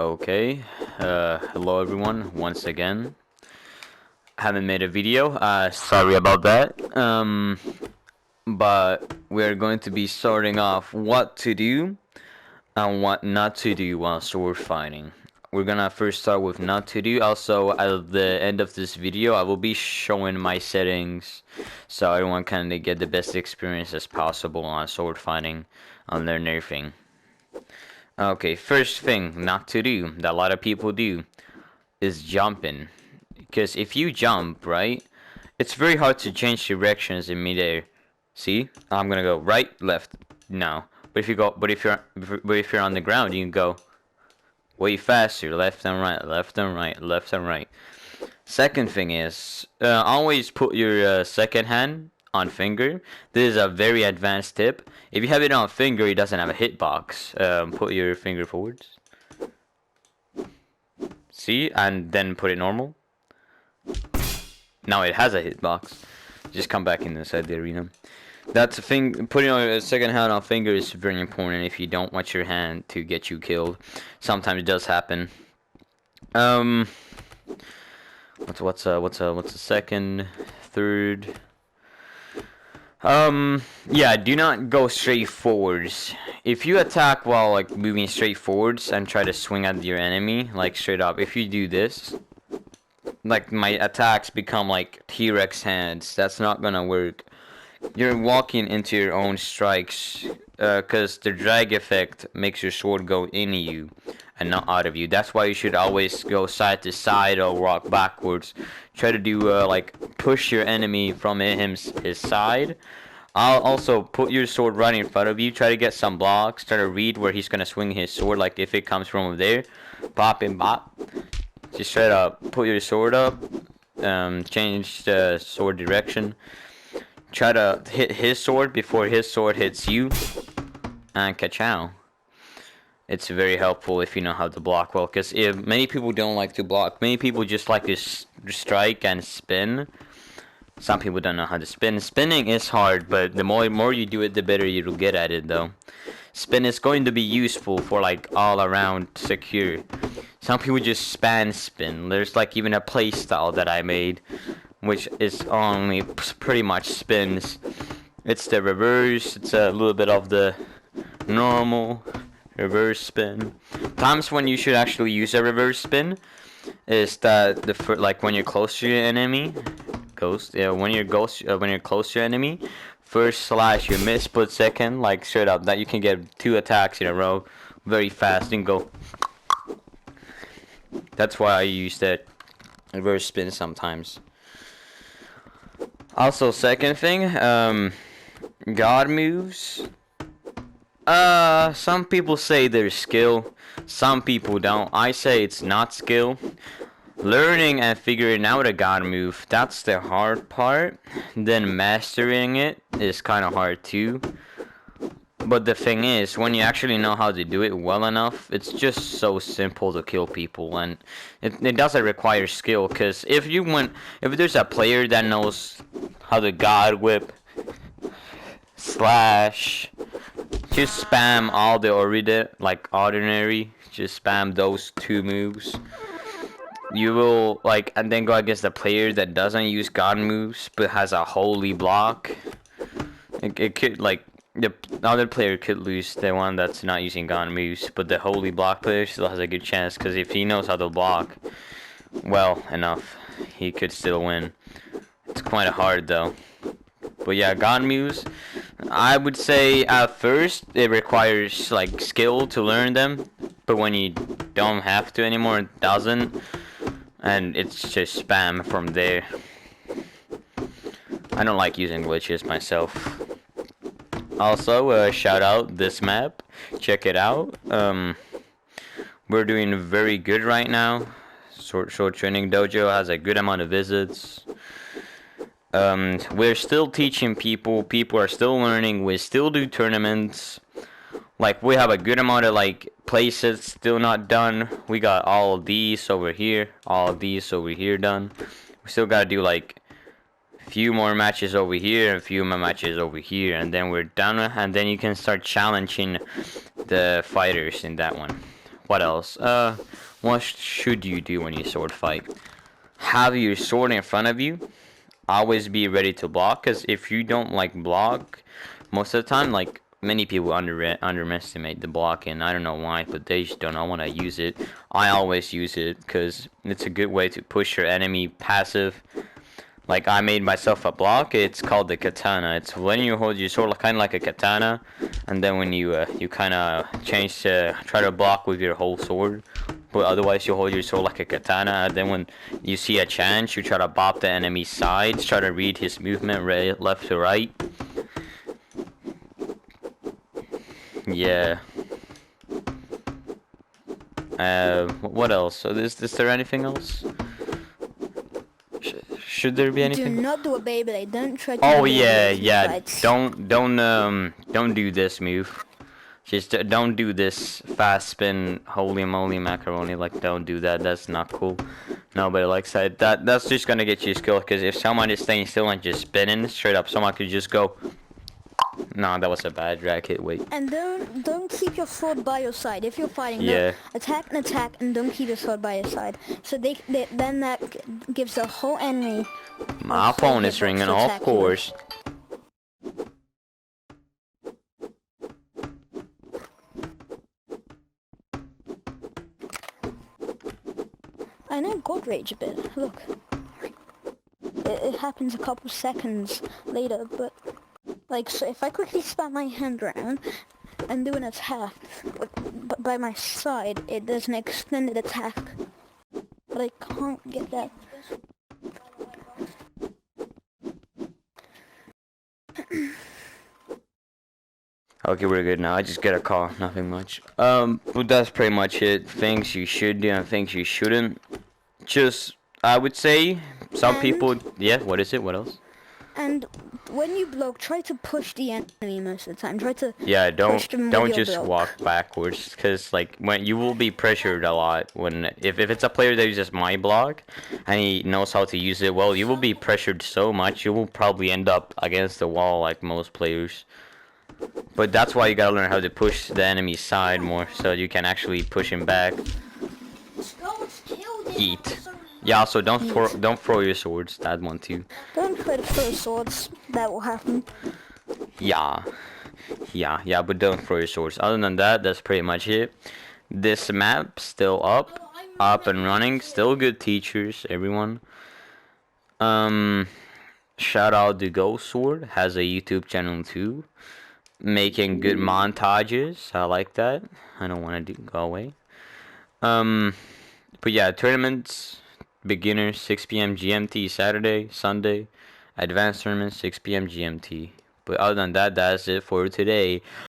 Okay, hello everyone, once again. Haven't made a video, sorry about that. But we're going to be starting off what to do and what not to do while sword fighting. We're gonna first start with not to do. Also, at the end of this video, I will be showing my settings so everyone can get the best experience as possible on sword fighting, on their nerfing. Okay, first thing not to do that a lot of people do is jumping. Because if you jump, right, it's very hard to change directions in midair. See, I'm gonna go right, left, now. But if you're on the ground, you can go way faster, left and right, left and right, left and right. Second thing is, always put your second hand on finger. This is a very advanced tip. If you have it on finger, it doesn't have a hitbox. Put your finger forwards. See, and then put it normal. Now it has a hitbox. Just come back inside the arena. That's a thing. Putting a second hand on finger is very important if you don't want your hand to get you killed. Sometimes it does happen. What's a second, third? Yeah, do not go straight forwards. If you attack while like moving straight forwards and try to swing at your enemy like straight up, if you do this, like my attacks become like T-Rex hands. That's not gonna work. You're walking into your own strikes, cause the drag effect makes your sword go into you and not out of you. That's why you should always go side to side or walk backwards. Try to do like push your enemy from his side. I'll also put your sword right in front of you. Try to get some blocks. Try to read where he's gonna swing his sword. Like if it comes from over there, pop and bop. Just try to put your sword up. Change the sword direction. Try to hit his sword before his sword hits you. And ka-chow. It's very helpful if you know how to block well. Because if many people don't like to block. Many people just like to strike and spin. Some people don't know how to spin. Spinning is hard, but the more you do it, the better you'll get at it, though. Spin is going to be useful for, like, all-around secure. Some people just spam spin. There's, like, even a playstyle that I made, which is only pretty much spins. It's the reverse. It's a little bit of the normal reverse spin. Times when you should actually use a reverse spin is that like when you're close to your enemy. When you're close to your enemy, first slash your mid split second, like straight up, that you can get 2 attacks in a row very fast and go. That's why I use that reverse spin sometimes. Also, second thing, God moves. Some people say there's skill, some people don't. I say it's not skill. Learning and figuring out a God move, that's the hard part. Then mastering it is kind of hard too. But the thing is, when you actually know how to do it well enough, it's just so simple to kill people, and it doesn't require skill. Cause if there's a player that knows how to God whip, slash, just spam all the ordinary, just spam those 2 moves. You will and then go against a player that doesn't use God moves but has a holy block. It could the other player could lose, the one that's not using God moves, but the holy block player still has a good chance, because if he knows how to block well enough, he could still win. It's quite hard though. But yeah, God moves, I would say at first it requires like skill to learn them, but when you don't have to anymore, it doesn't, and it's just spam from there. I don't like using glitches myself. Also, shout out this map, check it out. We're doing very good right now. Sword Training Dojo has a good amount of visits. We're still teaching people are still learning. We still do tournaments. Like, we have a good amount of places still not done. We got all of these over here, all of these over here done. We still gotta do a few more matches over here and a few more matches over here, and then we're done. And then you can start challenging the fighters in that one. what else? What should you do when you sword fight? Have your sword in front of you. Always be ready to block, because if you don't like block, most of the time, like many people underestimate the blocking. I don't know why, but they just don't want to use it. I always use it because it's a good way to push your enemy passive. Like I made myself a block. It's called the katana. It's when you hold your sword kind of like a katana, and then when you kind of change to try to block with your whole sword. But otherwise you hold your sword like a katana, and then when you see a chance, you try to bop the enemy's sides, try to read his movement right, left to right. Yeah. What else? So is there anything else? Should there be anything? Do not do a Beyblade. Don't try to. Oh do yeah, Beyblades yeah. fights. Don't do this move. Just don't do this fast spin, holy moly macaroni. Like don't do that. That's not cool. Nobody likes that. That's just gonna get you skill. Because if someone is staying still and just spinning straight up, someone could just go. No, that was a bad drag hit. Wait. And don't keep your sword by your side. If you're fighting, Yeah. attack, and don't keep your sword by your side. So then that gives the whole enemy. My phone is ringing, of course. I know God Rage a bit. Look, it happens a couple seconds later, but like so if I quickly spam my hand around and do an attack, but by my side, it does an extended attack. But I can't get that. Okay, we're good now. I just get a call. Nothing much. But that's pretty much it. Things you should do and things you shouldn't. Just, I would say, some people. Yeah. What is it? What else? And when you block, try to push the enemy most of the time. Try to. Yeah. push them with Don't your just block. walk backwards, because like when you will be pressured a lot when if it's a player that uses my block and he knows how to use it well, you will be pressured so much you will probably end up against the wall like most players. But that's why you gotta learn how to push the enemy's side more, so you can actually push him back. Eat. Yeah, also don't throw your swords. That one too. Don't try to throw swords. That will happen. Yeah, but don't throw your swords. Other than that, that's pretty much it. This map still up and running. Still good teachers, everyone. Shout out to Ghost Sword, has a YouTube channel too, making good montages. I like that. I don't want to go away. But yeah, tournaments, beginners 6 p.m. GMT Saturday, Sunday, advanced tournaments 6 p.m. GMT. But other than that, that's it for today.